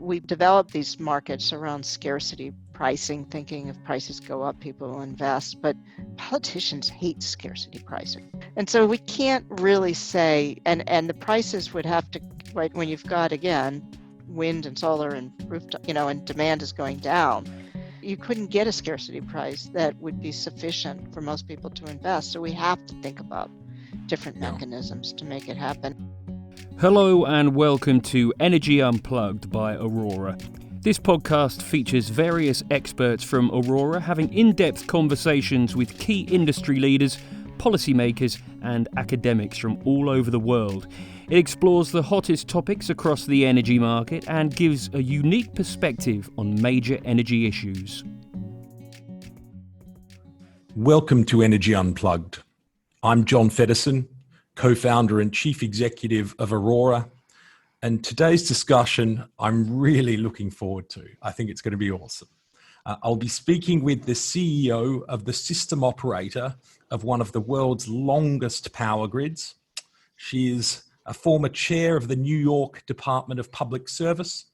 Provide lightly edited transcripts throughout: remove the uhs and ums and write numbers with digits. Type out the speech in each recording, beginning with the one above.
we've developed these markets around scarcity pricing, thinking if prices go up, people will invest. But politicians hate scarcity pricing. And so we can't really say, and the prices would have to, right, when you've got, again, wind and solar and rooftop, and demand is going down, you couldn't get a scarcity price that would be sufficient for most people to invest. So we have to think about different mechanisms to make it happen. Hello and welcome to Energy Unplugged by Aurora. This podcast features various experts from Aurora having in-depth conversations with key industry leaders, policymakers and academics from all over the world. It explores the hottest topics across the energy market and gives a unique perspective on major energy issues. Welcome to Energy Unplugged. I'm John Feddersen, co-founder and chief executive of Aurora. And today's discussion, I'm really looking forward to. I think it's going to be awesome. I'll be speaking with the CEO of the system operator of one of the world's longest power grids. She is a former chair of the New York Department of Public Service,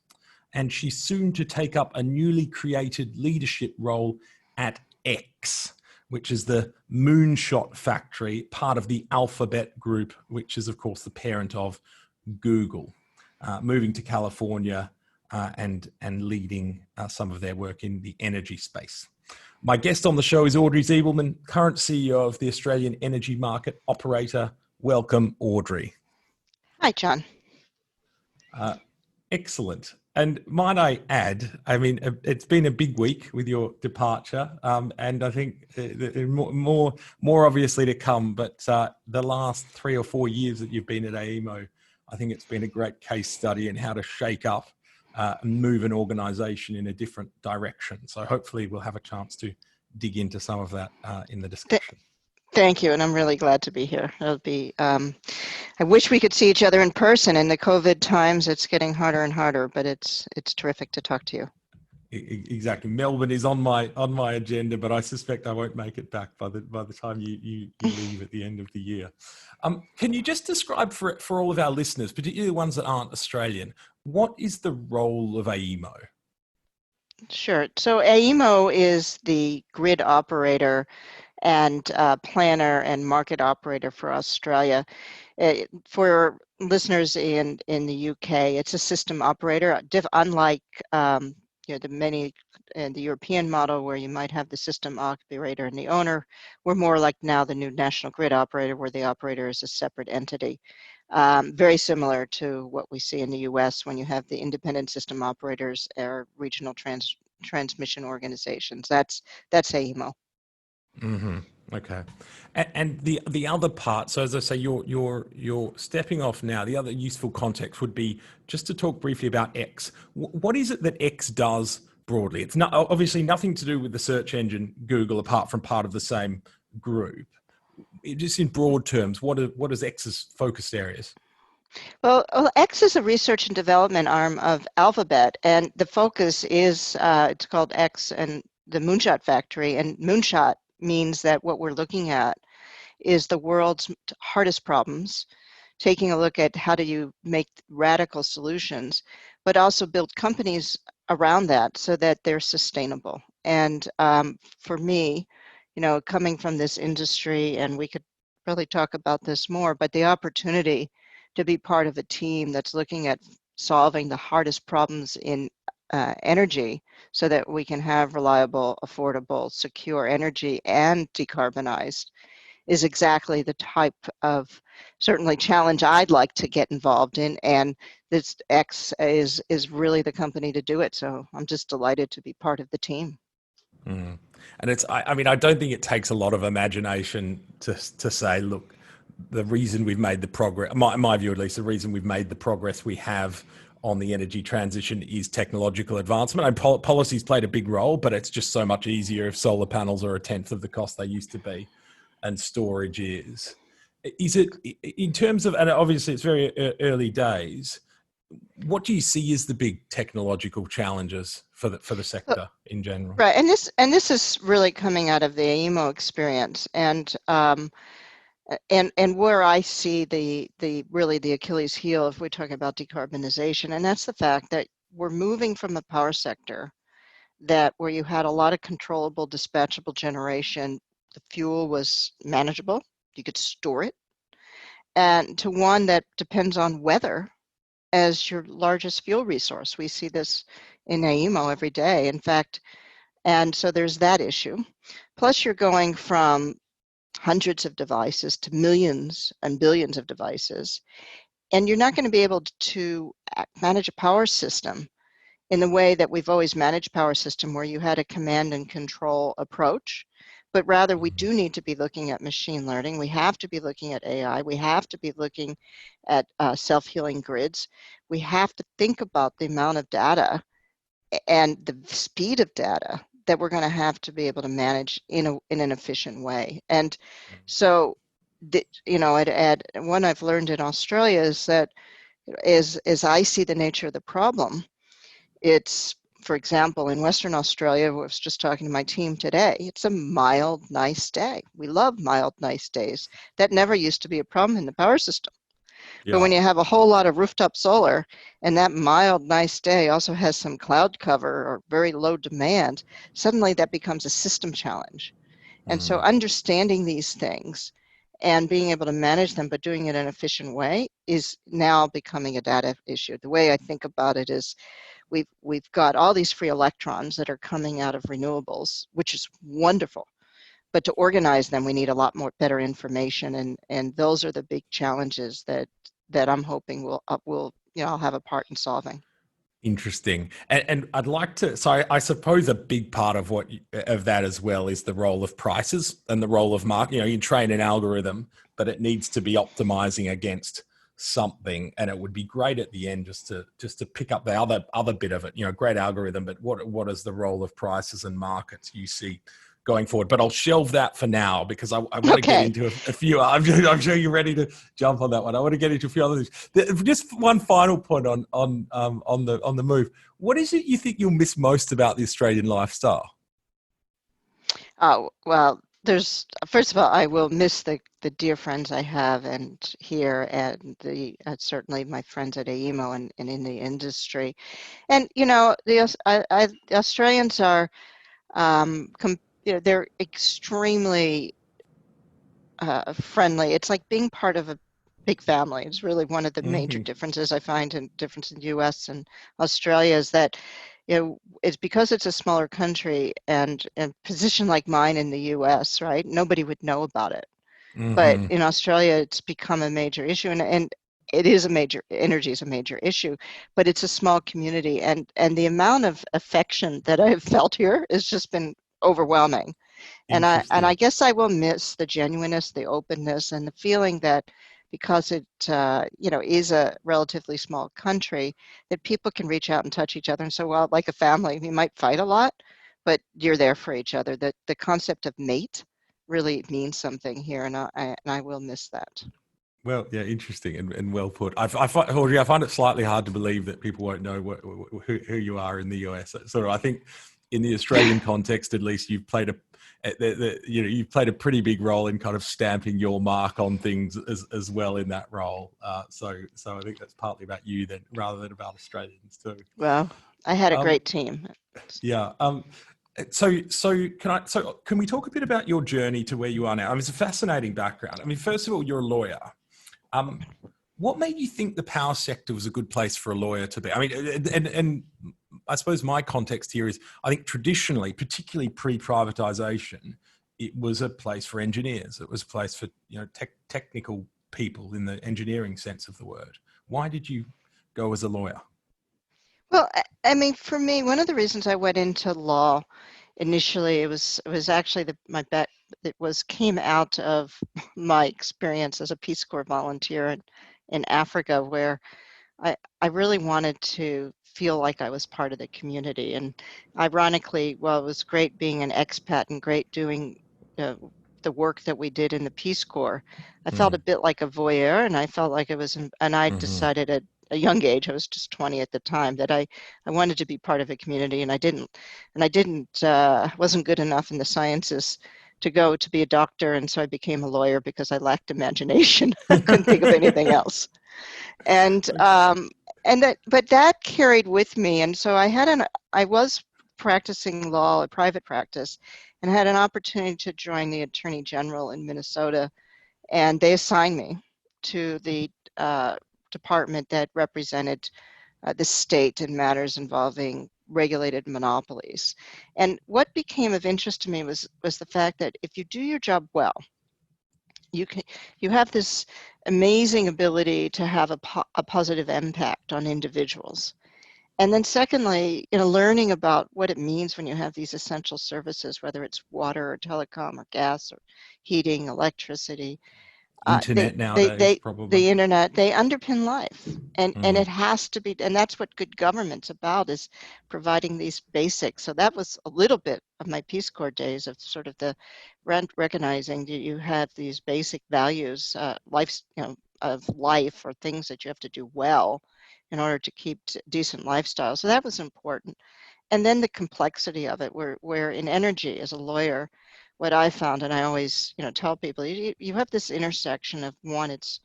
and she's soon to take up a newly created leadership role at X, which is the moonshot factory, part of the Alphabet Group, which is, of course, the parent of Google, moving to California and leading some of their work in the energy space. My guest on the show is Audrey Zibelman, current CEO of the Australian Energy Market Operator. Welcome, Audrey. Hi, John. Excellent. And might I add, it's been a big week with your departure, and I think more obviously to come, but the last 3 or 4 years that you've been at AEMO, I think it's been a great case study in how to shake up and move an organization in a different direction. So hopefully we'll have a chance to dig into some of that in the discussion. Thank you, and I'm really glad to be here. It'll be. I wish we could see each other in person. In the COVID times, it's getting harder and harder, but it's terrific to talk to you. Exactly. Melbourne is on my agenda, but I suspect I won't make it back by the time you leave at the end of the year. Can you just describe for all of our listeners, particularly the ones that aren't Australian, what is the role of AEMO? Sure. So AEMO is the grid operator and planner and market operator for Australia. For listeners in the UK, it's a system operator. Unlike the many in the European model where you might have the system operator and the owner, we're more like now the new national grid operator where the operator is a separate entity. Very similar to what we see in the US when you have the independent system operators or regional transmission organizations. That's AEMO. Mm-hmm. Okay. And the other part, so as I say, you're stepping off now. The other useful context would be just to talk briefly about X. What is it that X does broadly? It's not obviously nothing to do with the search engine Google, apart from part of the same group. Just in broad terms, what is X's focused areas? Well, X is a research and development arm of Alphabet, and the focus is it's called X and the Moonshot Factory, and Moonshot means that what we're looking at is the world's hardest problems, taking a look at how do you make radical solutions, but also build companies around that so that they're sustainable. And for me, coming from this industry, and we could really talk about this more, but the opportunity to be part of a team that's looking at solving the hardest problems in energy so that we can have reliable, affordable, secure energy and decarbonized is exactly the type of certainly challenge I'd like to get involved in. And this X is really the company to do it. So I'm just delighted to be part of the team. Mm. And I don't think it takes a lot of imagination to say, look, the reason we've made the progress, in my view at least, the reason we've made the progress we have on the energy transition is technological advancement. And policy's played a big role, but it's just so much easier if solar panels are 1/10 of the cost they used to be, and storage is. Is it, in terms of, and obviously it's very early days, what do you see as the big technological challenges for the sector in general? Right, and this is really coming out of the AEMO experience, and where I see the really the Achilles heel if we talk about decarbonization, and that's the fact that we're moving from a power sector that where you had a lot of controllable, dispatchable generation, the fuel was manageable, you could store it, and to one that depends on weather as your largest fuel resource. We see this in AEMO every day, in fact, and so there's that issue. Plus you're going from hundreds of devices to millions and billions of devices, and you're not going to be able to manage a power system in the way that we've always managed power system, where you had a command and control approach, but rather we do need to be looking at machine learning. We have to be looking at AI. We have to be looking at self-healing grids. We have to think about the amount of data and the speed of data that we're going to have to be able to manage in an efficient way. And so, one I've learned in Australia is that as I see the nature of the problem, it's, for example, in Western Australia, I was just talking to my team today, it's a mild, nice day. We love mild, nice days. That never used to be a problem in the power system. Yeah. But when you have a whole lot of rooftop solar and that mild, nice day also has some cloud cover or very low demand, suddenly that becomes a system challenge. And so understanding these things and being able to manage them, but doing it in an efficient way, is now becoming a data issue. The way I think about it is we've got all these free electrons that are coming out of renewables, which is wonderful. But to organize them, we need a lot more better information, and those are the big challenges that I'm hoping will I'll have a part in solving. Interesting. And I'd like to, so I suppose a big part of of that as well is the role of prices and the role of market. You train an algorithm, but it needs to be optimizing against something. And it would be great at the end just to pick up the other bit of it, great algorithm, but what is the role of prices and markets you see going forward? But I'll shelve that for now because I want to get into a few. I'm sure you're ready to jump on that one. I want to get into a few other things. Just one final point on the move. What is it you think you'll miss most about the Australian lifestyle? Oh, well, first of all, I will miss the dear friends I have and here, and certainly my friends at AEMO and in the industry. And the Australians are they're extremely friendly. It's like being part of a big family. It's really one of the major differences I find in the US and Australia, is that it's because it's a smaller country, and a position like mine in the US, right? Nobody would know about it. But in Australia, it's become a major issue, and it is energy is a major issue, but it's a small community, and the amount of affection that I've felt here has just been overwhelming. And I guess I will miss the genuineness, the openness, and the feeling that because it is a relatively small country, that people can reach out and touch each other. And so, well, like a family, we might fight a lot, but you're there for each other. That the concept of mate really means something here, and I will miss that. Well, yeah, interesting and well put. Audrey, I find it slightly hard to believe that people won't know who you are in the US. So I think in the Australian context, at least, you've played you've played a pretty big role in kind of stamping your mark on things as well in that role. So I think that's partly about you then, rather than about Australians too. Well, I had a great team. Yeah. So can we talk a bit about your journey to where you are now? I mean, it's a fascinating background. I mean, first of all, you're a lawyer. What made you think the power sector was a good place for a lawyer to be? I mean, and I suppose my context here is, I think traditionally, particularly pre-privatization, it was a place for engineers. It was a place for technical people in the engineering sense of the word. Why did you go as a lawyer? Well, I mean, for me, one of the reasons I went into law initially, it was actually came out of my experience as a Peace Corps volunteer in Africa, where I really wanted to feel like I was part of the community. And ironically, while it was great being an expat and great doing the work that we did in the Peace Corps, I felt a bit like a voyeur, and I felt like I decided at a young age, I was just 20 at the time, that I wanted to be part of a community, and I wasn't good enough in the sciences to go to be a doctor, and so I became a lawyer because I lacked imagination. I couldn't think of anything else. And but that carried with me. And so I was practicing law, a private practice, and had an opportunity to join the Attorney General in Minnesota. And they assigned me to the department that represented the state in matters involving regulated monopolies. And what became of interest to me was the fact that if you do your job well, you have this amazing ability to have a positive impact on individuals. And then secondly, learning about what it means when you have these essential services, whether it's water or telecom or gas or heating, electricity, Internet nowadays, probably. the internet, they underpin life, and it Mm. has to be, and that's what good government's about, is providing these basics. So that was a little bit of my Peace Corps days, of sort of the recognizing that you have these basic values, of life, or things that you have to do well in order to keep decent lifestyle. So that was important. And then the complexity of it, where in energy, as a lawyer, what I found, and I always tell people, you have this intersection of, one, it's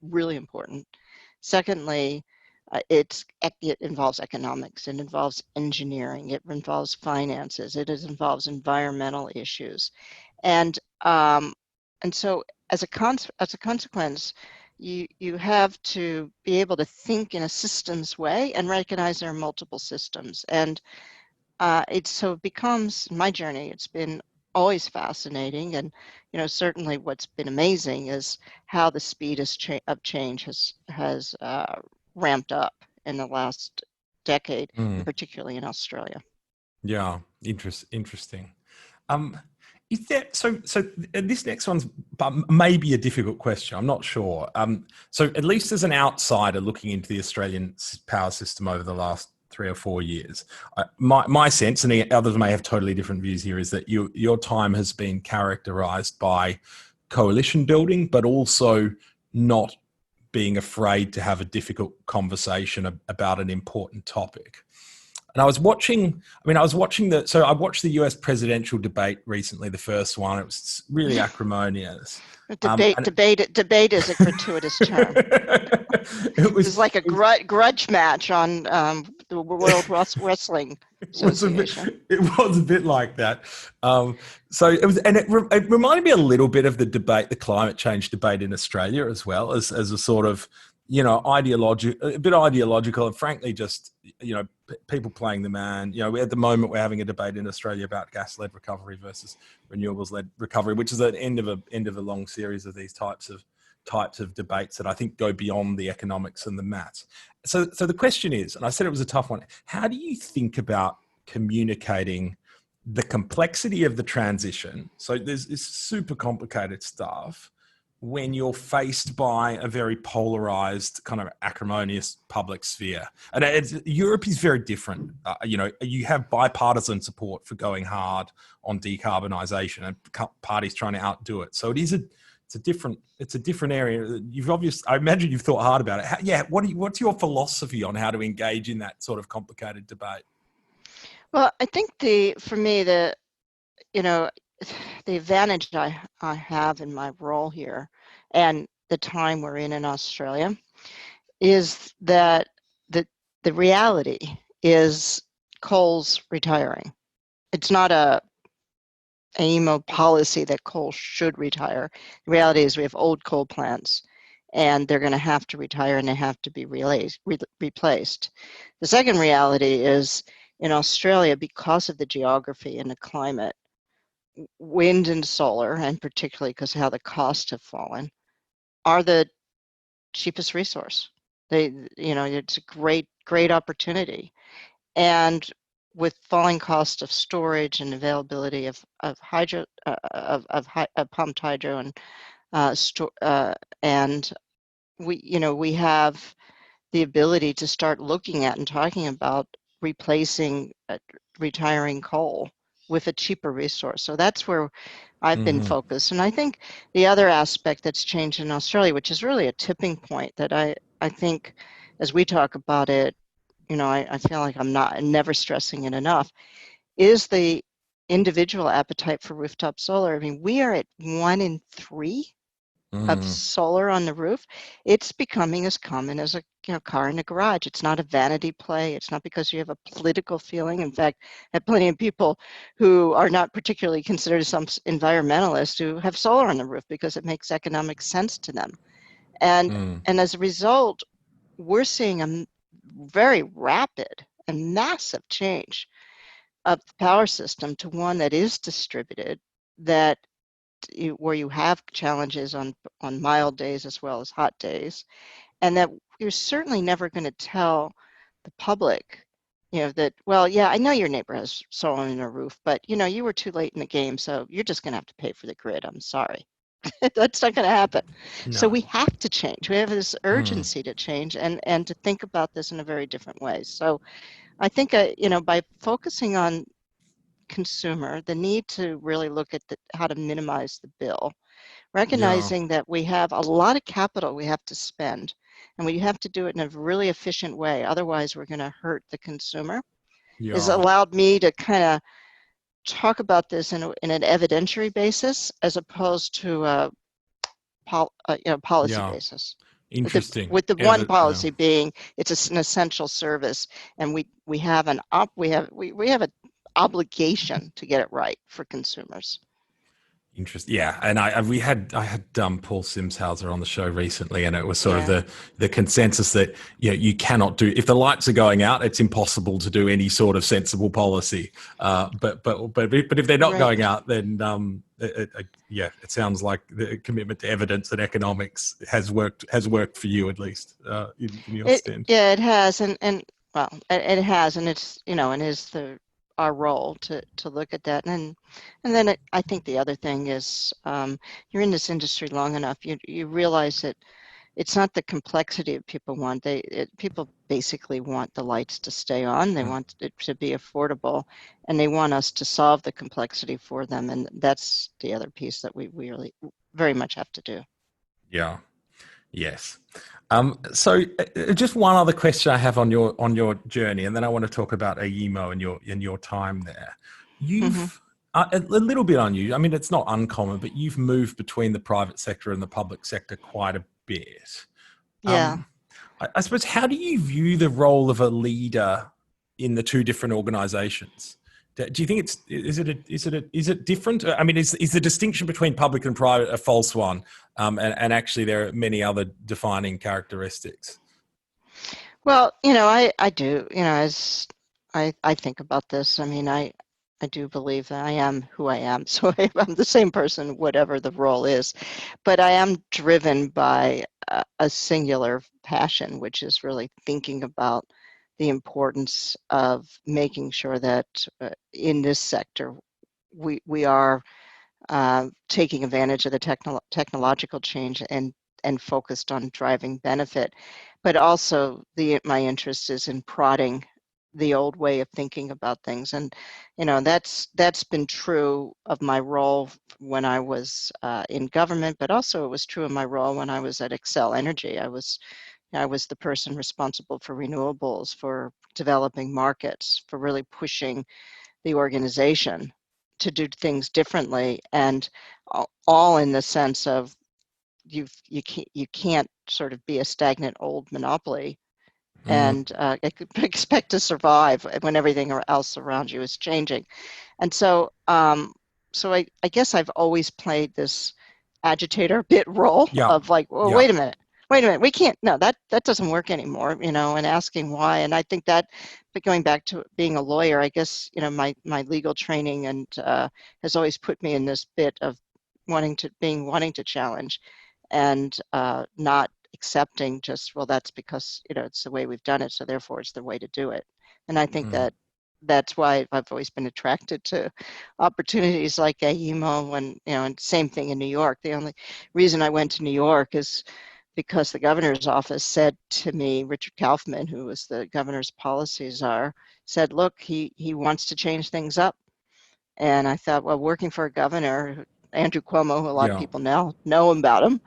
really important. Secondly, it involves economics, it involves engineering, it involves finances, involves environmental issues, and so as a consequence, you have to be able to think in a systems way and recognize there are multiple systems. And it becomes, my journey, it's been always fascinating. And certainly what's been amazing is how the speed of change has ramped up in the last decade, and particularly in Australia. Yeah, interesting. Is there, so this next one's maybe a difficult question. I'm not sure. So at least as an outsider looking into the Australian power system over the last 3 or 4 years, my sense, and the others may have totally different views here, is that your time has been characterized by coalition building, but also not being afraid to have a difficult conversation about an important topic. And I watched the US presidential debate recently, the first one. It was really acrimonious. Debate is a gratuitous term. It was like a grudge match on the World Wrestling Association. It was a bit like that. So it was, and it reminded me a little bit of the climate change debate in Australia, as well, as a sort of, a bit ideological, and frankly, just, people playing the man. At the moment, we're having a debate in Australia about gas-led recovery versus renewables-led recovery, which is the end of a long series of these types of debates that I think go beyond the economics and the maths. So the question is, and I said it was a tough one, how do you think about communicating the complexity of the transition? So there's this super complicated stuff when you're faced by a very polarized, kind of acrimonious public sphere. And Europe is very different. You have bipartisan support for going hard on decarbonisation, and parties trying to outdo it. So it's a different area. I imagine you've thought hard about it. What's your philosophy on how to engage in that sort of complicated debate? Well, I think for me, the advantage I have in my role here, and the time we're in Australia, is that the reality is coal's retiring. It's not a AEMO policy that coal should retire. The reality is we have old coal plants, and they're going to have to retire, and they have to be replaced. The second reality is, in Australia, because of the geography and the climate, wind and solar, and particularly because of how the costs have fallen, are the cheapest resource. It's a great opportunity. And with falling cost of storage and availability of hydro, of pumped hydro, and we have the ability to start looking at and talking about replacing retiring coal with a cheaper resource. So that's where I've been focused. And I think the other aspect that's changed in Australia, which is really a tipping point that I think, as we talk about it, I feel like I'm never stressing it enough, is the individual appetite for rooftop solar. I mean, we are at 1 in 3 of Mm. solar on the roof, it's becoming as common as a car in a garage. It's not a vanity play. It's not because you have a political feeling. In fact, I have plenty of people who are not particularly considered some environmentalists who have solar on the roof because it makes economic sense to them. And Mm. and as a result, we're seeing a very rapid and massive change of the power system to one that is distributed, that where you have challenges on mild days as well as hot days, and that you're certainly never going to tell the public, that, well, yeah, I know your neighbor has solar on their roof, but you were too late in the game, so you're just going to have to pay for the grid. I'm sorry. That's not going to happen. So No. we have to change. We have this Mm. urgency to change and to think about this in a very different way. So I think, by focusing on consumer, the need to really look at how to minimize the bill, Yeah. recognizing that we have a lot of capital we have to spend, and we have to do it in a really efficient way. Otherwise, we're going to hurt the consumer. Has Yeah. allowed me to kind of talk about this in an evidentiary basis as opposed to a policy Yeah. basis. Interesting. With the one Yeah. policy being it's an essential service, and we have we have an obligation to get it right for consumers. Interesting. Yeah, and I had Paul Simshauser on the show recently, and it was sort of Yeah, the consensus that you cannot do, if the lights are going out, it's impossible to do any sort of sensible policy. But if they're not right. going out, then it sounds like the commitment to evidence and economics has worked for you, at least in your stint. Yeah, it has, and well, it has, and it's and is our role to look at that, and then I think the other thing is, you're in this industry long enough, you realize that it's not the complexity that people want. People basically want the lights to stay on. They want it to be affordable, and they want us to solve the complexity for them, and that's the other piece that we really very much have to do. Yeah. Yes. So just one other question I have on your journey, and then I want to talk about AEMO and your time there. Hmm. You've a little bit unusual. I mean, it's not uncommon, but you've moved between the private sector and the public sector quite a bit. Yeah. I suppose, how do you view the role of a leader in the two different organisations? Do you think is it different? I mean, is the distinction between public and private a false one? And actually, there are many other defining characteristics. Well, I do, as I think about this, I mean, I do believe that I am who I am. So I'm the same person, whatever the role is, but I am driven by a singular passion, which is really thinking about the importance of making sure that in this sector, we are taking advantage of the technological change and focused on driving benefit, but also my interest is in prodding the old way of thinking about things, and that's been true of my role when I was in government, but also it was true of my role when I was at Excel Energy. I was the person responsible for renewables, for developing markets, for really pushing the organization to do things differently, and all in the sense of you can't sort of be a stagnant old monopoly Mm, and expect to survive when everything else around you is changing. And so I guess I've always played this agitator bit role yeah, of like, well, yeah, wait a minute, we can't, no, that doesn't work anymore, and asking why. And I think that, but going back to being a lawyer, I guess, my legal training and has always put me in this bit of wanting to challenge and not accepting just, well, that's because, it's the way we've done it, so therefore it's the way to do it. And I think mm, that's why I've always been attracted to opportunities like AEMO, and same thing in New York. The only reason I went to New York is because the governor's office said to me, Richard Kaufman, who was the governor's policy czar, said, look, he wants to change things up. And I thought, well, working for a governor, Andrew Cuomo, who a lot of yeah. people now know about him,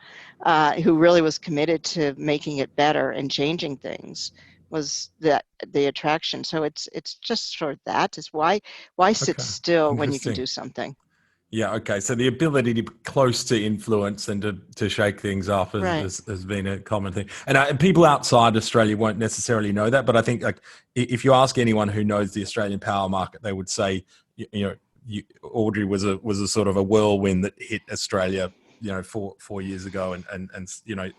who really was committed to making it better and changing things, was the attraction. So it's just sort of that is why sit Okay, still when you can interesting. do something. Yeah, okay. So the ability to be close to influence and to shake things up Right. has been a common thing. And people outside Australia won't necessarily know that, but I think like if you ask anyone who knows the Australian power market, they would say, Audrey was a sort of a whirlwind that hit Australia, 4 years ago, and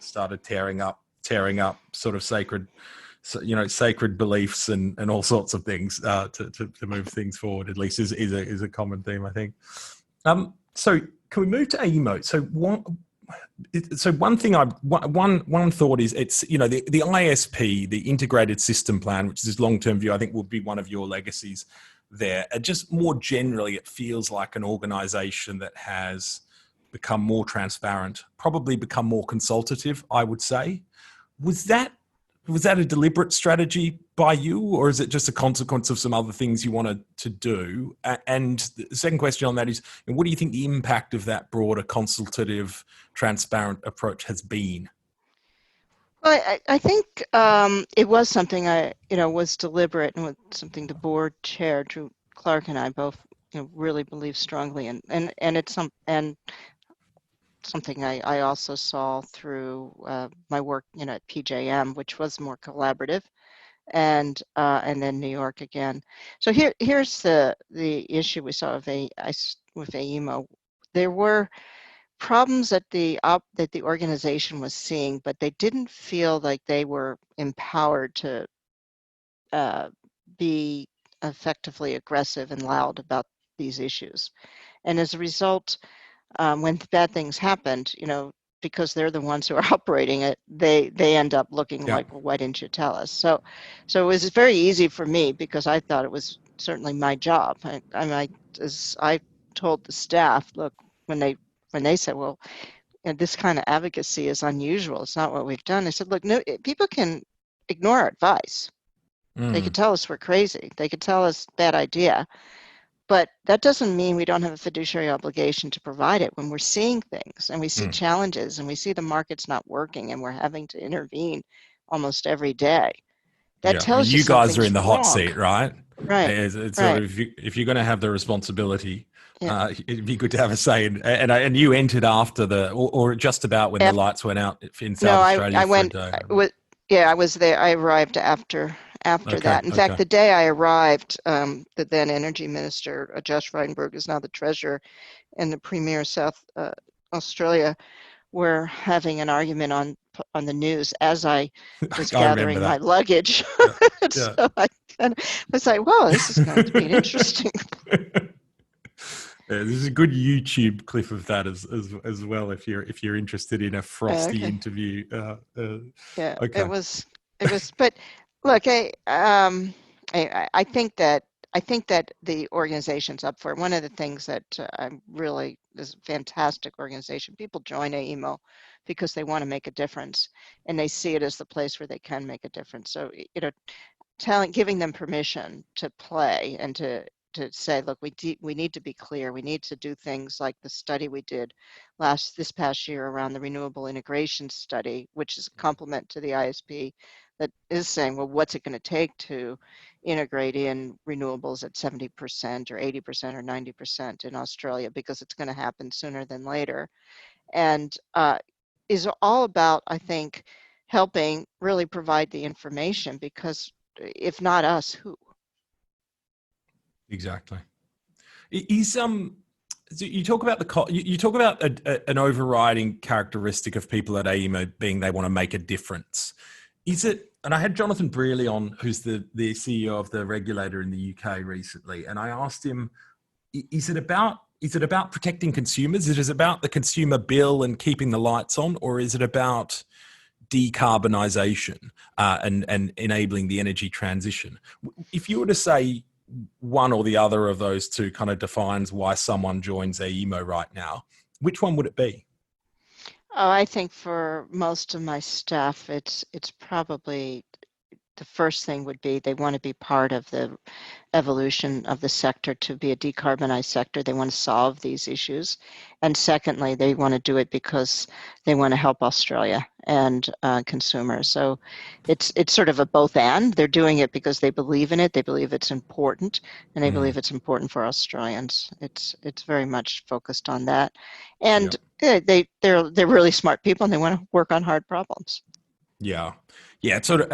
started tearing up sort of sacred beliefs and all sorts of things to move things forward. At least is a common theme, I think. So can we move to AEMO? One thought is it's the ISP, the integrated system plan, which is this long-term view, I think will be one of your legacies there. And just more generally, it feels like an organization that has become more transparent, probably become more consultative, I would say. Was that a deliberate strategy by you, or is it just a consequence of some other things you wanted to do? And the second question on that is, what do you think the impact of that broader consultative, transparent approach has been? Well, I think it was something was deliberate, and was something the board chair Drew Clark and I both really believe strongly in, and it's something I also saw through my work at PJM, which was more collaborative, and then New York again. So here's the issue we saw with AEMO. There were problems that the organization was seeing, but they didn't feel like they were empowered to be effectively aggressive and loud about these issues. And as a result, when bad things happened, because they're the ones who are operating it, they end up looking Yeah. like, well, why didn't you tell us? So it was very easy for me, because I thought it was certainly my job. As I told the staff, look, when they said, well, this kind of advocacy is unusual, it's not what we've done. I said, look, no, people can ignore our advice. They could tell us we're crazy. They could tell us bad idea. But that doesn't mean we don't have a fiduciary obligation to provide it when we're seeing things and we see challenges and we see the market's not working and we're having to intervene almost every day. That tells you you guys are in something's the hot wrong. seat, right? Right. It's sort Right. of if you're going to have the responsibility, Yeah. it'd be good to have a say. And you entered after or just about when the lights went out in South Australia I for a went. day. I was there. I arrived after that. In fact, the day I arrived, the then energy minister, Josh Frydenberg, is now the treasurer, and the premier of South Australia were having an argument on the news as I was I remember gathering my that. luggage. Yeah. So I kind of was like, "Well, this is going to be interesting." There's a good YouTube clip of that as well if you're interested in a frosty Okay. interview. Yeah, Okay. it was, but look, I think that the organization's up for it. One of the things that I'm really is a fantastic organization. People join AEMO because they want to make a difference, and they see it as the place where they can make a difference. So giving them permission to play and to say, look, we need to be clear. We need to do things like the study we did this past year around the renewable integration study, which is a complement to the ISP that is saying, well, what's it going to take to integrate in renewables at 70% or 80% or 90% in Australia, because it's going to happen sooner than later. And is all about, I think, helping really provide the information, because if not us, who? Exactly. So you talk about you talk about an overriding characteristic of people at AEMO being they want to make a difference. Is it? And I had Jonathan Brearley on, who's the CEO of the regulator in the UK recently, and I asked him, is it about protecting consumers? Is it about the consumer bill and keeping the lights on, or is it about decarbonisation and enabling the energy transition? If you were to say one or the other of those two kind of defines why someone joins AEMO right now, which one would it be? Oh, I think for most of my staff, it's probably the first thing would be they want to be part of the evolution of the sector to be a decarbonized sector. They want to solve these issues. And secondly, they want to do it because they want to help Australia and consumers. So it's sort of a both and. They're doing it because they believe in it. They believe it's important, and they believe it's important for Australians. It's very much focused on that. And they're really smart people, and they want to work on hard problems. Yeah, yeah, it's sort of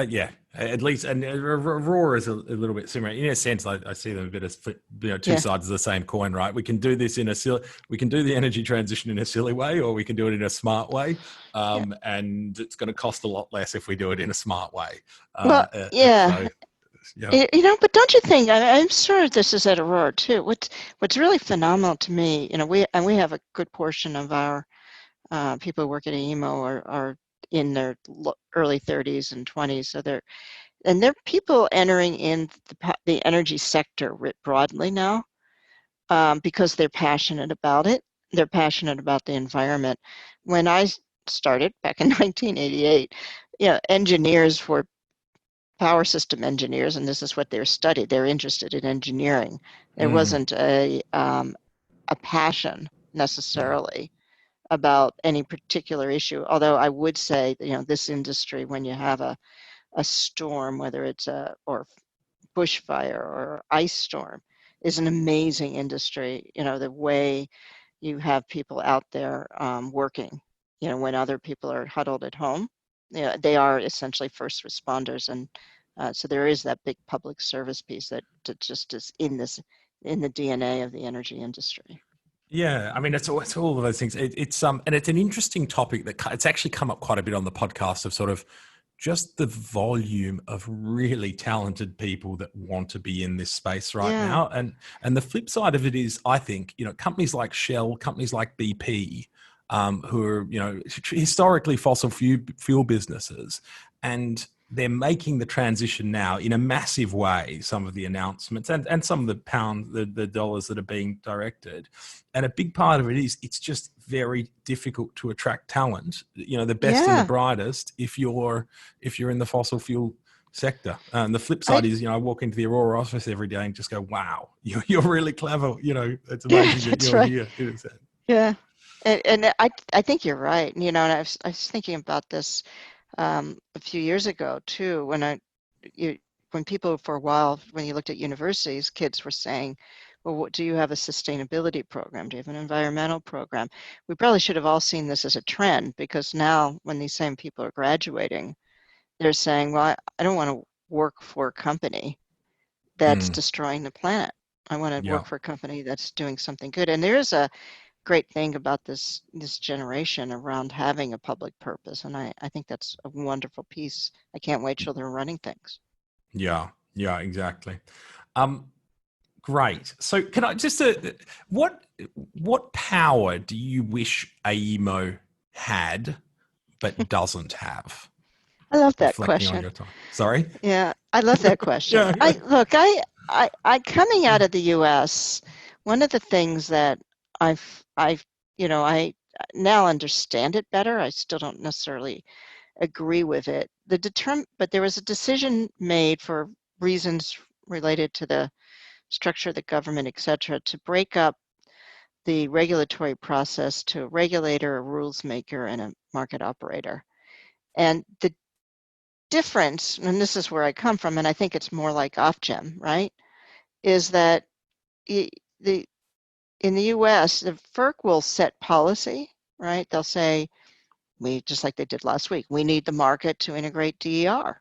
at least, and Aurora is a little bit similar in a sense. I see them a bit as two sides of the same coin, right? We can do this we can do the energy transition in a silly way, or we can do it in a smart way, and it's going to cost a lot less if we do it in a smart way. Well, So, yeah. But don't you think? I'm sure this is at Aurora too. What's really phenomenal to me, we have a good portion of our people who work at AEMO are in their early 30s and 20s, so they're people entering in the energy sector writ broadly now, because they're passionate about it. They're passionate about the environment. When I started back in 1988, engineers were power system engineers, and this is what they're studied. They're interested in engineering. There wasn't a passion necessarily about any particular issue. Although I would say, this industry, when you have a storm, whether it's or bushfire or ice storm, is an amazing industry. The way you have people out there working, when other people are huddled at home, they are essentially first responders. And so there is that big public service piece that just is in the DNA of the energy industry. Yeah, I mean, it's all of those things. It's and it's an interesting topic that it's actually come up quite a bit on the podcast of sort of just the volume of really talented people that want to be in this space right now. And the flip side of it is, I think, companies like Shell, companies like BP, who are, historically fossil fuel businesses, and they're making the transition now in a massive way, some of the announcements and some of the dollars that are being directed. And a big part of it is it's just very difficult to attract talent, the best and the brightest, if you're in the fossil fuel sector. And the flip side is, I walk into the Aurora office every day and just go, wow, you're really clever. It's amazing that you're here. Yeah. And I think you're right. And I was thinking about this a few years ago too, when people for a while, when you looked at universities, kids were saying, well, do you have a sustainability program? Do you have an environmental program? We probably should have all seen this as a trend, because now when these same people are graduating, they're saying, well, I don't want to work for a company that's destroying the planet. I want to work for a company that's doing something good. And there is a great thing about this generation around having a public purpose, and I think that's a wonderful piece. I can't wait till they're running things. Yeah, exactly. Great. So can I just what power do you wish AEMO had but doesn't have? I love that Reflecting question. on your time. Sorry? Yeah, I love that question. I coming out of the US, one of the things that I now understand it better. I still don't necessarily agree with it. But there was a decision made for reasons related to the structure of the government, et cetera, to break up the regulatory process to a regulator, a rules maker, and a market operator. And the difference, and this is where I come from, and I think it's more like Ofgem, right, is that in the US, the FERC will set policy, right? They'll say, just like they did last week, we need the market to integrate DER.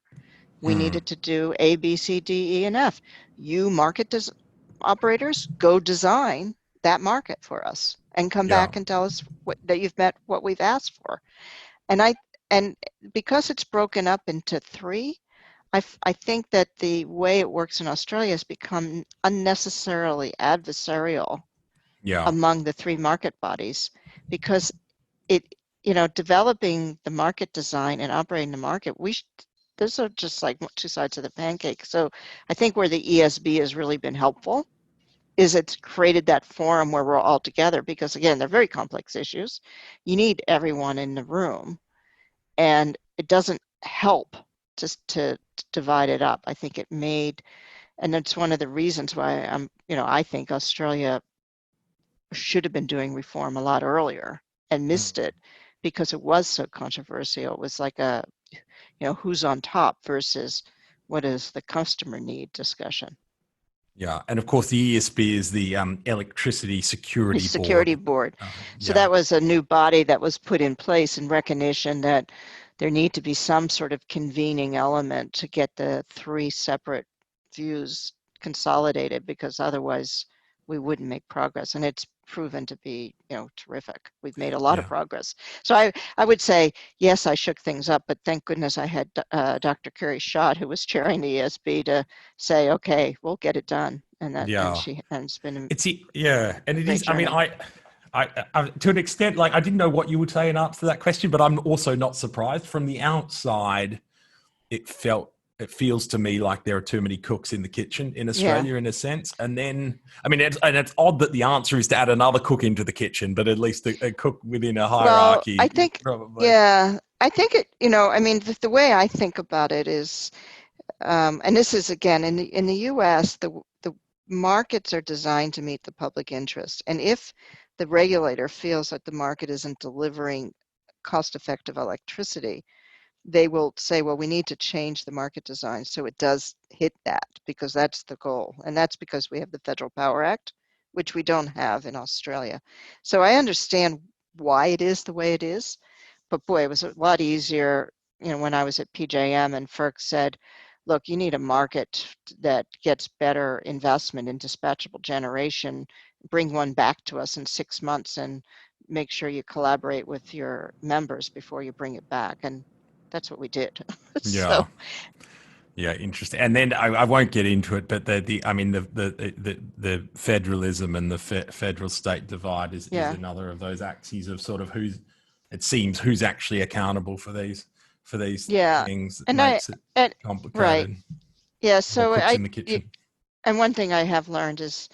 We needed to do A, B, C, D, E, and F. You market operators, go design that market for us and come back and tell us that you've met what we've asked for. And because it's broken up into three, I think that the way it works in Australia has become unnecessarily adversarial among the three market bodies, because developing the market design and operating the market, those are just like two sides of the pancake. So I think where the ESB has really been helpful is it's created that forum where we're all together, because again, they're very complex issues. You need everyone in the room, and it doesn't help to divide it up. I think it made, and that's one of the reasons why I think Australia should have been doing reform a lot earlier and missed it because it was so controversial. It was like a, who's on top versus what does the customer need discussion. Yeah, and of course the ESB is the Electricity Security Board. So yeah. that was a new body that was put in place in recognition that there need to be some sort of convening element to get the three separate views consolidated, because otherwise we wouldn't make progress. And it's proven to be, terrific. We've made a lot of progress. So I would say, yes, I shook things up, but thank goodness I had Dr. Carrie Schott, who was chairing the ESB, to say, okay, we'll get it done. And that, and it's been, and it is, journey. I mean, I to an extent, like, I didn't know what you would say in answer to that question, but I'm also not surprised. From the outside, it feels to me like there are too many cooks in the kitchen in Australia, in a sense. And then, I mean, it's odd that the answer is to add another cook into the kitchen, but at least a cook within a hierarchy. Well, I think, probably. I think it, I mean, the way I think about it is, and this is, again, in the US, the markets are designed to meet the public interest. And if the regulator feels that the market isn't delivering cost-effective electricity, they will say, well, we need to change the market design so it does hit that, because that's the goal. And that's because we have the Federal Power Act, which we don't have in Australia. So I understand why it is the way it is, but boy, it was a lot easier, when I was at PJM and FERC said, look, you need a market that gets better investment in dispatchable generation, bring one back to us in 6 months and make sure you collaborate with your members before you bring it back. And that's what we did. Yeah. Yeah, interesting. And then I won't get into it, but the federalism and the federal state divide is another of those axes of sort of who's actually accountable for these things. And makes it complicated. Right. Yeah. So in the kitchen. And one thing I have learned is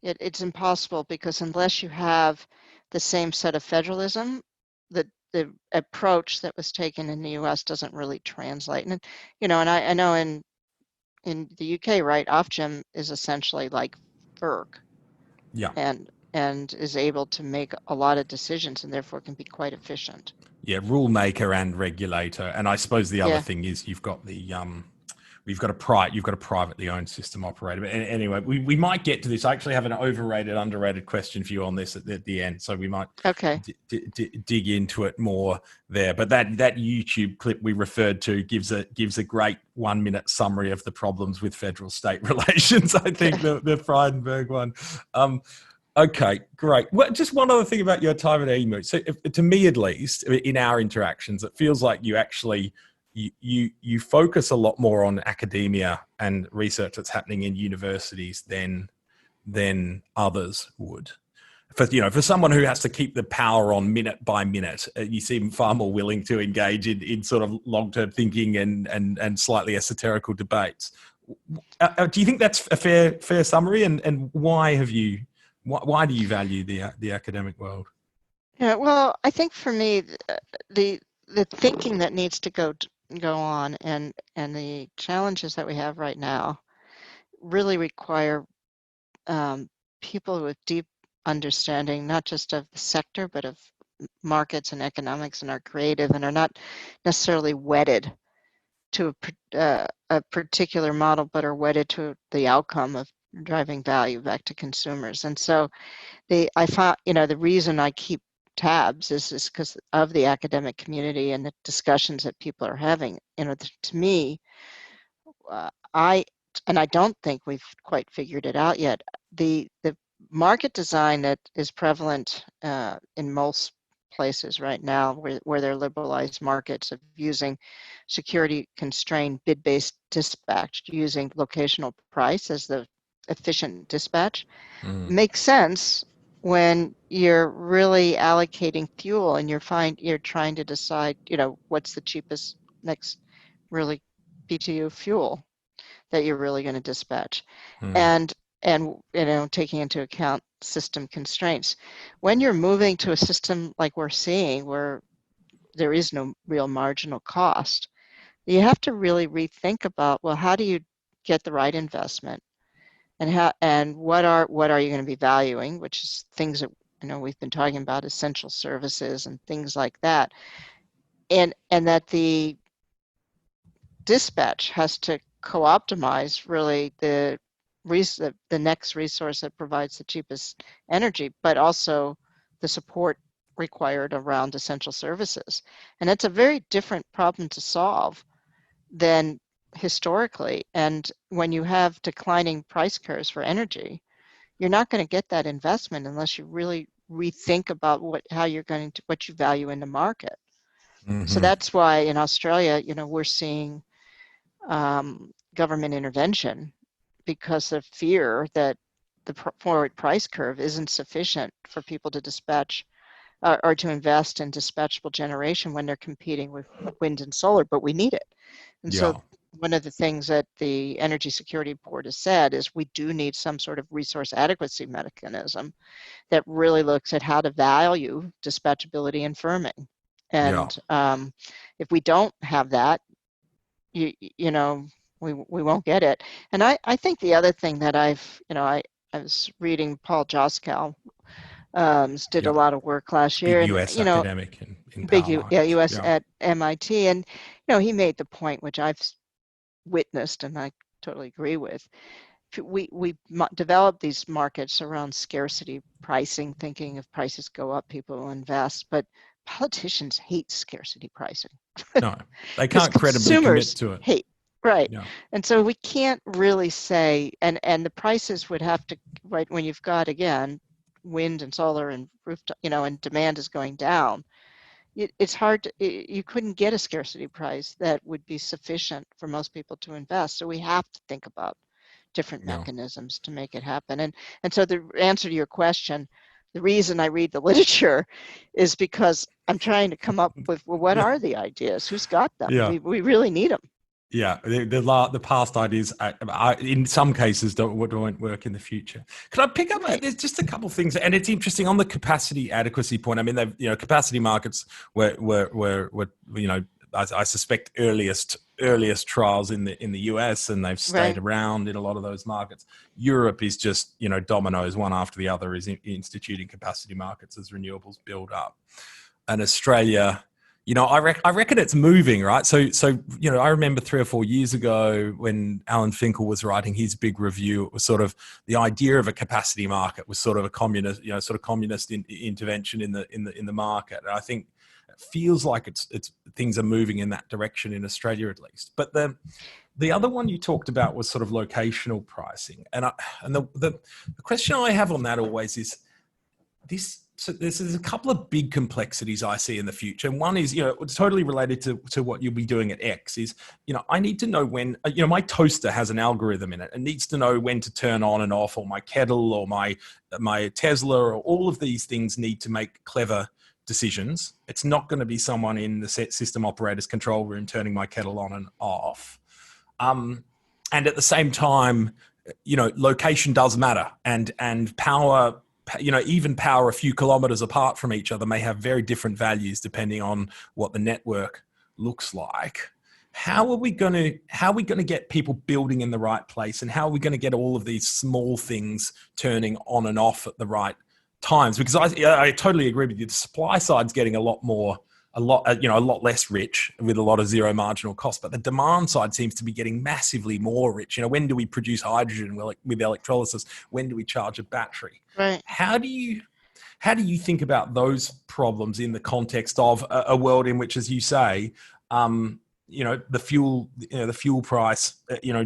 it's impossible, because unless you have the same set of federalism, the approach that was taken in the US doesn't really translate. And, and I know in the UK, right, Ofgem is essentially like FERC. Yeah. And is able to make a lot of decisions and therefore can be quite efficient. Yeah, rule maker and regulator. And I suppose the other thing is you've got you've got a privately owned system operator. But anyway, we might get to this. I actually have an overrated, underrated question for you on this at the end, so we might dig into it more there. But that YouTube clip we referred to gives a great 1 minute summary of the problems with federal state relations. I think the Frydenberg one. Okay, great. Well, just one other thing about your time at AEMO. So, to me, at least, in our interactions, it feels like you actually you focus a lot more on academia and research that's happening in universities than others would. For someone who has to keep the power on minute by minute, you seem far more willing to engage in sort of long-term thinking and slightly esoterical debates. Do you think that's a fair summary? And why do you value the academic world? Yeah, well, I think for me, the thinking that needs to go on and the challenges that we have right now really require people with deep understanding, not just of the sector, but of markets and economics, and are creative and are not necessarily wedded to a particular model, but are wedded to the outcome of driving value back to consumers. And so I found, the reason I keep tabs is because of the academic community and the discussions that people are having. To me, I don't think we've quite figured it out yet. The market design that is prevalent in most places right now, where there are liberalized markets of using security constrained bid-based dispatch, using locational price as the efficient dispatch, makes sense when you're really allocating fuel and you're trying to decide, what's the cheapest next really BTU fuel that you're really going to dispatch, and taking into account system constraints. When you're moving to a system like we're seeing, where there is no real marginal cost, You have to really rethink about, well, how do you get the right investment, and what are you going to be valuing, which is things that we've been talking about, essential services and things like that, and that the dispatch has to co-optimize really the next resource that provides the cheapest energy, but also the support required around essential services. And it's a very different problem to solve than historically. And when you have declining price curves for energy, you're not going to get that investment unless you really rethink about what you value in the market. So Mm-hmm. that's why in Australia, we're seeing government intervention, because of fear that the forward price curve isn't sufficient for people to dispatch or to invest in dispatchable generation when they're competing with wind and solar, but we need it. And so Yeah. one of the things that the Energy Security Board has said is we do need some sort of resource adequacy mechanism that really looks at how to value dispatchability and firming. Yeah. And if we don't have that, you know, we won't get it. And I think the other thing that I was reading Paul Joskow did a Yeah. lot of work last Big year, and US academic in big power markets. US Yeah. at MIT, and he made the point which I've witnessed and I totally agree with. We developed these markets around scarcity pricing, thinking if prices go up, people will invest, but politicians hate scarcity pricing. No, they Because can't credibly commit consumers to it. hate, right? Yeah. And so we can't really say, and the prices would have to, right, when you've got, again, wind and solar and rooftop, and demand is going down, it's hard to, you couldn't get a scarcity price that would be sufficient for most people to invest. So we have to think about different Yeah. mechanisms to make it happen. And so the answer to your question, the reason I read the literature is because I'm trying to come up with, well, what Yeah. are the ideas? Who's got them? Yeah. We really need them. Yeah, the past ideas, in some cases, won't work in the future. Could I pick up? Right. There's just a couple of things, and it's interesting on the capacity adequacy point. I mean, capacity markets were I suspect earliest trials in the US, and they've stayed Right. around in a lot of those markets. Europe is just dominoes, one after the other, is instituting capacity markets as renewables build up, and Australia. I reckon it's moving, right? So I remember 3 or 4 years ago when Alan Finkel was writing his big review, it was sort of the idea of a capacity market was sort of a communist, communist intervention in the market. And I think it feels like it's things are moving in that direction in Australia at least. But the other one you talked about was sort of locational pricing, and the question I have on that always is this. So there's a couple of big complexities I see in the future. And one is, it's totally related to what you'll be doing at X is, I need to know when, my toaster has an algorithm in it and needs to know when to turn on and off, or my kettle or my Tesla, or all of these things need to make clever decisions. It's not going to be someone in the system operator's control room turning my kettle on and off. And at the same time, location does matter, and power, even power a few kilometers apart from each other may have very different values depending on what the network looks like. How are we going to get people building in the right place, and how are we going to get all of these small things turning on and off at the right times? Because I totally agree with you. The supply side's getting a lot less rich with a lot of zero marginal cost, but the demand side seems to be getting massively more rich. When do we produce hydrogen with electrolysis? When do we charge a battery? Right. How do you think about those problems in the context of a world in which, as you say, the fuel price,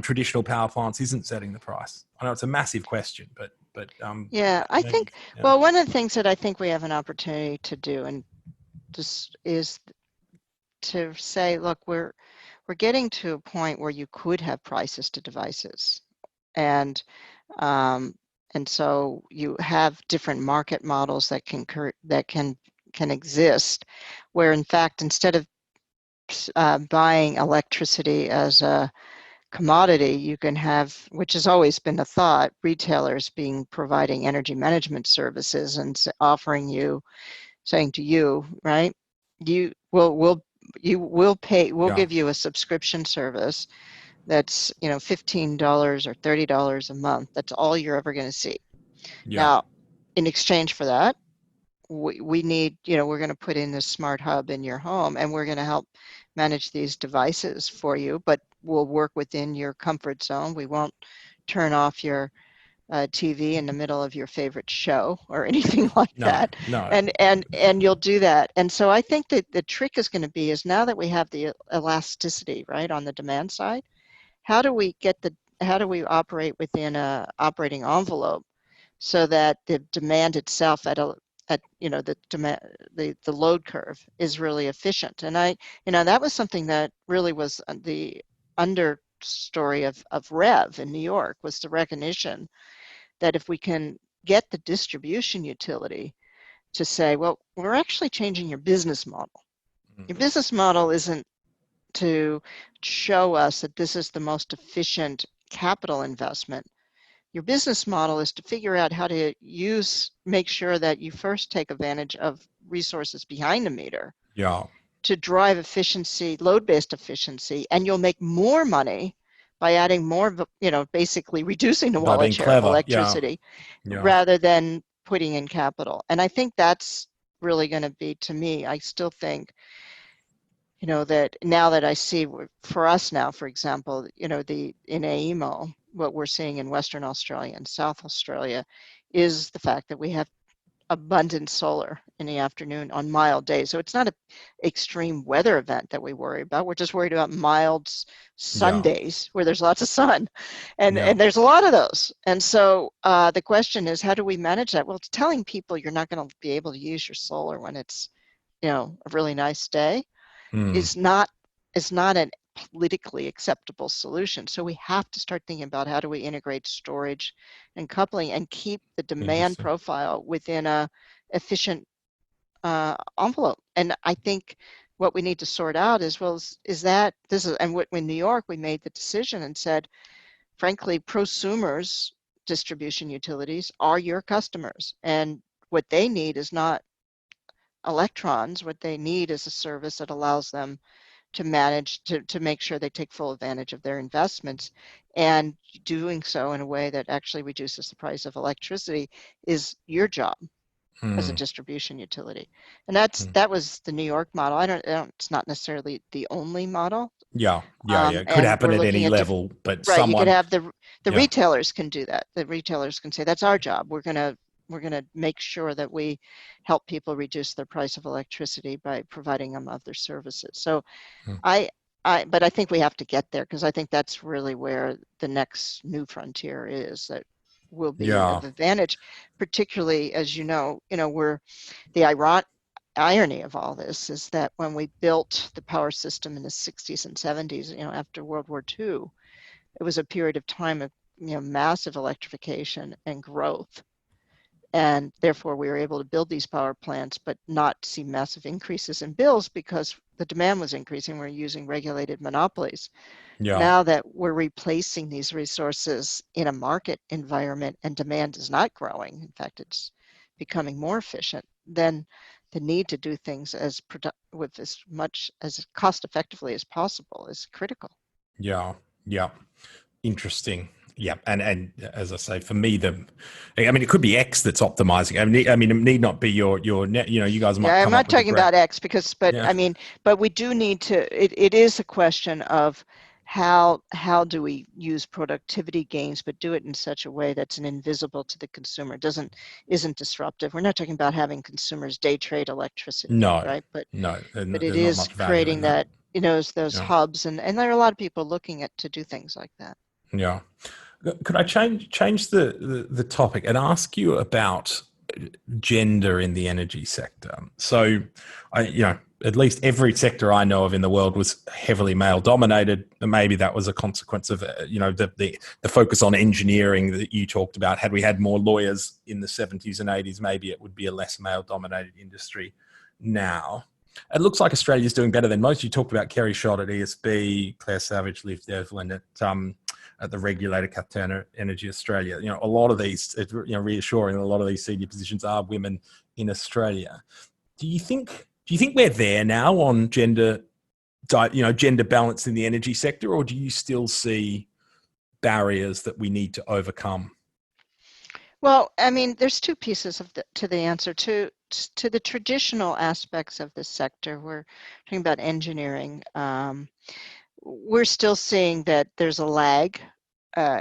traditional power plants isn't setting the price? I know it's a massive question, but yeah, I think, well, one of the things that I think we have an opportunity to do, and just is to say, look, we're getting to a point where you could have prices to devices, and so you have different market models that can exist, where in fact, instead of buying electricity as a commodity, you can have, which has always been a thought, retailers providing energy management services and offering you, saying to you, right, we'll you will pay, we'll Yeah. give you a subscription service that's, $15 or $30 a month. That's all you're ever going to see. Yeah. Now, in exchange for that, we need, we're going to put in this smart hub in your home, and we're going to help manage these devices for you, but we'll work within your comfort zone. We won't turn off your TV in the middle of your favorite show or anything like that. No. And you'll do that. And so I think that the trick is going to be is now that we have the elasticity, right, on the demand side, how do we operate within a operating envelope so that the demand itself the demand, the load curve is really efficient. And that was something that really was the understory of REV in New York, was the recognition that if we can get the distribution utility to say, well, we're actually changing your business model. Your business model isn't to show us that this is the most efficient capital investment. Your business model is to figure out how to make sure that you first take advantage of resources behind the meter. Yeah. To drive efficiency, load-based efficiency, and you'll make more money by adding more, basically reducing the By wallet being share clever. of electricity rather than putting in capital. And I think that's really going to be, to me, I still think, that now that I see for us now, for example, in AEMO, what we're seeing in Western Australia and South Australia is the fact that we have abundant solar in the afternoon on mild days. So it's not an extreme weather event that we worry about. We're just worried about mild Sundays where there's lots of sun. And there's a lot of those. And so the question is, how do we manage that? Well, telling people you're not going to be able to use your solar when it's, a really nice day is not a politically acceptable solution. So we have to start thinking about how do we integrate storage and coupling and keep the demand profile within a efficient envelope. And I think what we need to sort out is, well, in New York, we made the decision and said, frankly, prosumers distribution utilities are your customers. And what they need is not electrons. What they need is a service that allows them to manage, to make sure they take full advantage of their investments, and doing so in a way that actually reduces the price of electricity is your job as a distribution utility. And that was the New York model. It's not necessarily the only model. It could happen at any level, but right, you could have the Yeah. retailers can do that. The retailers can say, that's our job. We're going to make sure that we help people reduce their price of electricity by providing them other services. So but I think we have to get there, because I think that's really where the next new frontier is that will be of advantage, particularly as we're the irony of all this is that when we built the power system in the 60s and 70s, after World War II, it was a period of time of massive electrification and growth. And therefore, we were able to build these power plants, but not see massive increases in bills because the demand was increasing. We're using regulated monopolies. Now that we're replacing these resources in a market environment and demand is not growing, in fact, it's becoming more efficient, then the need to do things with as much as cost effectively as possible is critical. Interesting. Yeah, and as I say, for me, it could be X that's optimizing. It need not be your net. You guys might. I'm not talking about X but we do need to. It is a question of how do we use productivity gains, but do it in such a way that's invisible to the consumer, isn't disruptive. We're not talking about having consumers day trade electricity, right? But it is creating that, those hubs, and there are a lot of people looking to do things like that. Yeah. Could I change the topic and ask you about gender in the energy sector? So, at least every sector I know of in the world was heavily male dominated. Maybe that was a consequence of, the focus on engineering that you talked about. Had we had more lawyers in the 70s and 80s, maybe it would be a less male dominated industry now. It looks like Australia is doing better than most. You talked about Kerry Schott at ESB, Claire Savage, Liv Devlin at the regulator Captain Energy Australia. A lot of these, reassuring, a lot of these senior positions are women in Australia. Do you think we're there now on gender gender balance in the energy sector, or do you still see barriers that we need to overcome? Well, I mean, there's two pieces to the answer. To the traditional aspects of this sector, we're talking about engineering. We're still seeing that there's a lag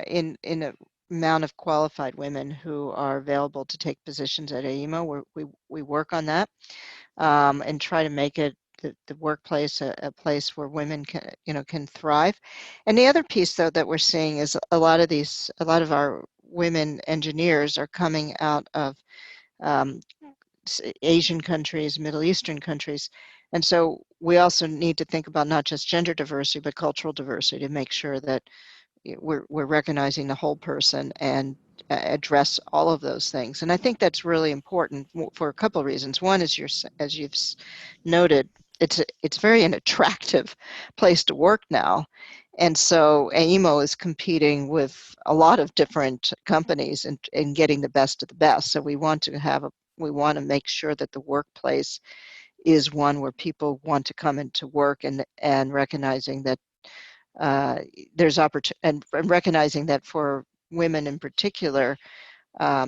in the amount of qualified women who are available to take positions at AEMO. We work on that and try to make it the workplace a place where women can thrive. And the other piece, though, that we're seeing is a lot of our women engineers are coming out of Asian countries, Middle Eastern countries. And so we also need to think about not just gender diversity, but cultural diversity to make sure that we're recognizing the whole person and address all of those things. And I think that's really important for a couple of reasons. One is, as you've noted, it's very an attractive place to work now. And so AEMO is competing with a lot of different companies and getting the best of the best. So we want to make sure that the workplace is one where people want to come into work and recognizing that there's opportunity, and recognizing that for women in particular,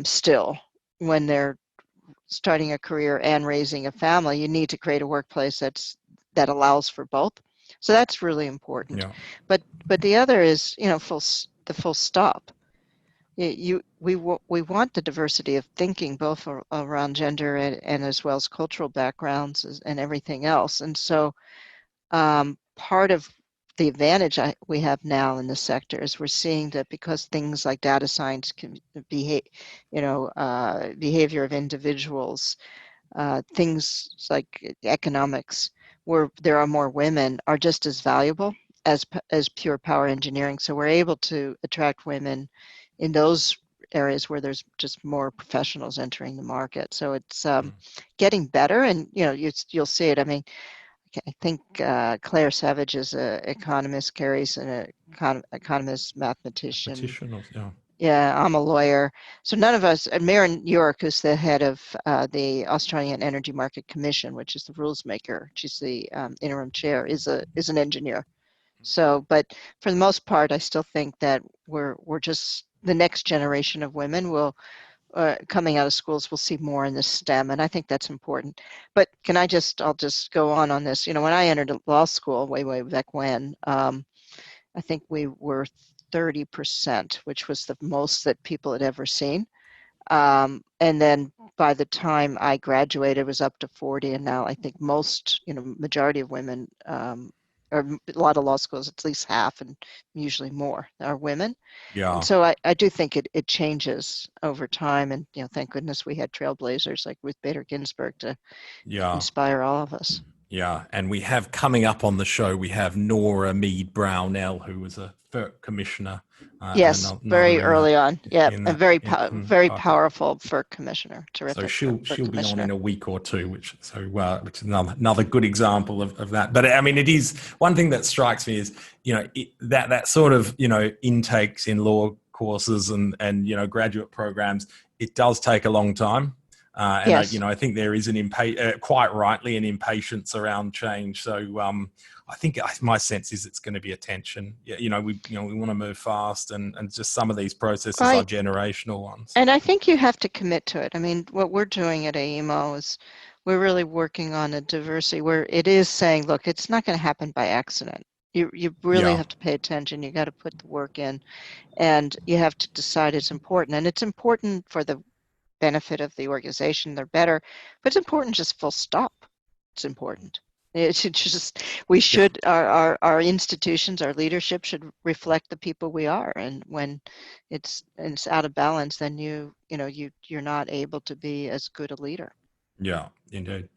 still, when they're starting a career and raising a family, you need to create a workplace that allows for both. So that's really important. Yeah. But the other is, the full stop. We want the diversity of thinking, both around gender and as well as cultural backgrounds and everything else. And so part of the advantage we have now in the sector is we're seeing that because things like data science can behavior of individuals, things like economics, where there are more women, are just as valuable as pure power engineering. So we're able to attract women in those areas where there's just more professionals entering the market. So it's getting better, and you'll see it. I mean, I think Claire Savage is an economist, Carrie's an economist, mathematician. Yeah. Yeah, I'm a lawyer. So none of us, and Maren York, who's the head of the Australian Energy Market Commission, which is the rules maker, she's the interim chair, is an engineer. So, but for the most part, I still think that we're just the next generation of women will coming out of schools, we'll see more in the STEM, and I think that's important. But I'll just go on this. When I entered law school way back when, I think we were 30%, which was the most that people had ever seen. And then by the time I graduated, it was up to 40, and now I think majority of women, or a lot of law schools, at least half, and usually more, are women. Yeah. And so I do think it changes over time, and thank goodness we had trailblazers like Ruth Bader Ginsburg to inspire all of us. Yeah, and we have coming up on the show, we have Nora Mead Brownell, who was a FERC commissioner. Yes, very early on. Yeah, a very powerful FERC commissioner. Terrific. So she'll be on in a week or two, which is another good example of that. But I mean, it is one thing that strikes me is that sort of intakes in law courses and graduate programs. It does take a long time. And yes. I think there is quite rightly an impatience around change. So I think my sense is it's going to be a tension. We want to move fast, and just some of these processes are generational ones. And I think you have to commit to it. I mean, what we're doing at AEMO is we're really working on a diversity where it is saying, look, it's not going to happen by accident. You really have to pay attention. You got to put the work in, and you have to decide it's important. And it's important for the benefit of the organization. They're better, but it's important just full stop. It's important. It's just, we should, our institutions, our leadership should reflect the people we are. And when it's out of balance, then you're not able to be as good a leader. Yeah, indeed.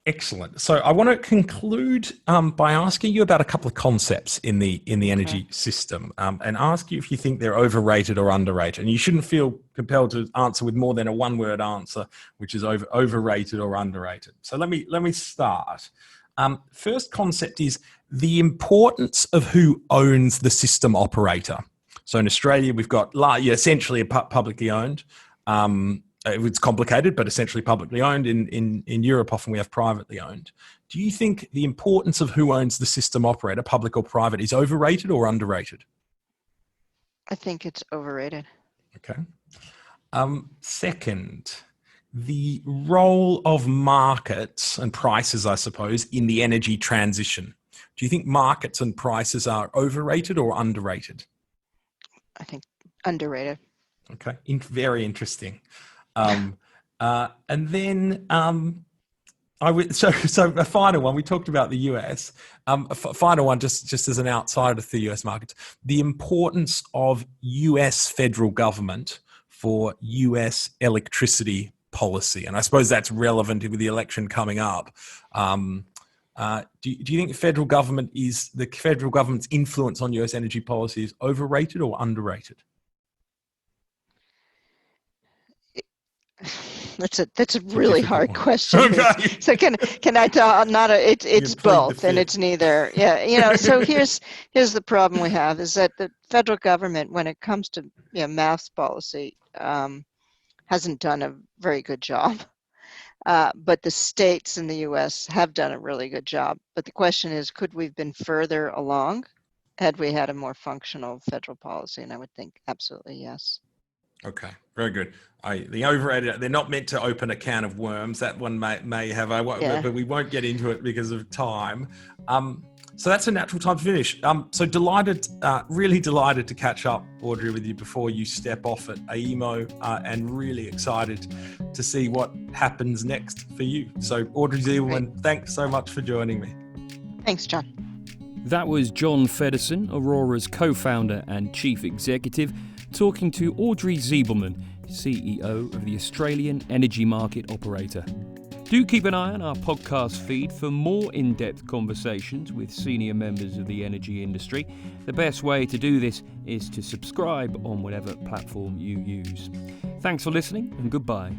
Excellent. So I want to conclude by asking you about a couple of concepts in the energy system, and ask you if you think they're overrated or underrated. And you shouldn't feel compelled to answer with more than a one-word answer, which is overrated or underrated. So let me start. First concept is the importance of who owns the system operator. So in Australia, we've got essentially publicly owned. It's complicated, but essentially publicly owned. In Europe, often we have privately owned. Do you think the importance of who owns the system operator, public or private, is overrated or underrated? I think it's overrated. Okay. Second, the role of markets and prices, I suppose, in the energy transition. Do you think markets and prices are overrated or underrated? I think underrated. Okay, very interesting. And then so a final one. We talked about the US. A final one, just as an outsider to the US market, the importance of US federal government for US electricity policy, and I suppose that's relevant with the election coming up. Do you think the federal government's influence on US energy policy is overrated or underrated? That's a really hard question. Okay. So can I tell? It's both, and it's neither. Yeah, So here's the problem we have is that the federal government, when it comes to mass policy, hasn't done a very good job. But the states in the U.S. have done a really good job. But the question is, could we have been further along had we had a more functional federal policy? And I would think absolutely yes. Okay, very good. The overrated, they're not meant to open a can of worms. That one may have, but we won't get into it because of time. So that's a natural time to finish. So really delighted to catch up, Audrey, with you before you step off at AEMO, and really excited to see what happens next for you. So Audrey Zibelman, thanks so much for joining me. Thanks, John. That was John Feddersen, Aurora's co-founder and chief executive, talking to Audrey Zibelman, CEO of the Australian energy market operator. Do keep an eye on our podcast feed for more in-depth conversations with senior members of the energy industry. The best way to do this is to subscribe on whatever platform you use. Thanks for listening and goodbye.